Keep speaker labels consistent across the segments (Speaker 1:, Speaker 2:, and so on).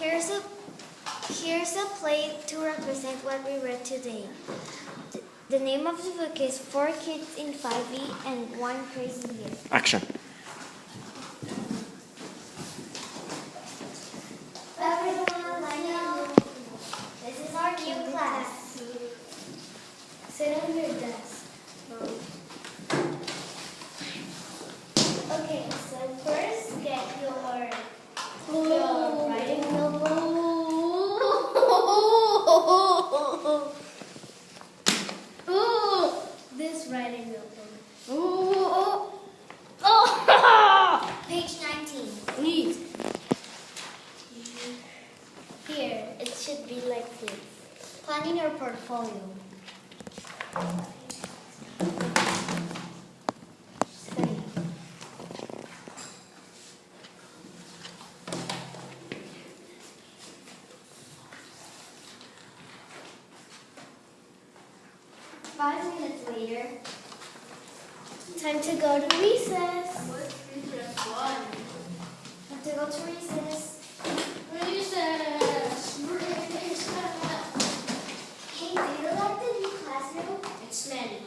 Speaker 1: Here's a play to represent what we read today. The name of the book is 4 Kids in 5E and 1 Crazy Year.
Speaker 2: Action.
Speaker 1: Everyone, line up. This is our new class. Sit on your desk. Okay, so first get your writing notebook. This writing notebook. Page 19.
Speaker 3: Neat.
Speaker 1: Here, it should be like this. Planning your portfolio. Study. Five minutes later, time to go to recess.
Speaker 3: What's recess one?
Speaker 1: Have to go to recess.
Speaker 3: Recess.
Speaker 1: Hey, do you like the new classroom?
Speaker 3: It's smelly.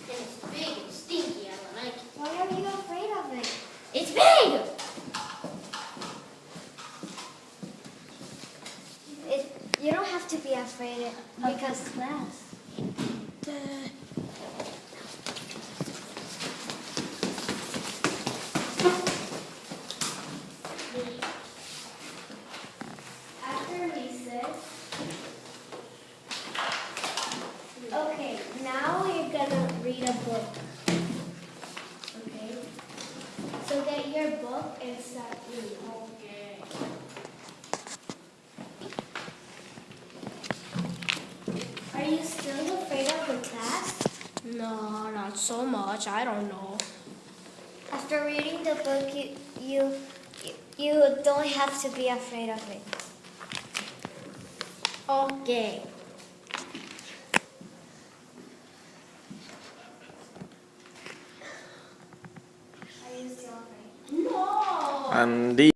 Speaker 3: And it's big and stinky. I don't like it.
Speaker 1: Why are you afraid of it?
Speaker 3: It's big!
Speaker 1: You don't have to be afraid because class. After recess. Okay, now we're gonna read a book. Okay? So get your book and start reading.
Speaker 3: Okay.
Speaker 1: Are you still afraid of the class?
Speaker 3: No, not so much. I don't know.
Speaker 1: After reading the book, you don't have to be afraid of it.
Speaker 3: Okay.
Speaker 1: Are you still afraid?
Speaker 3: No!
Speaker 2: And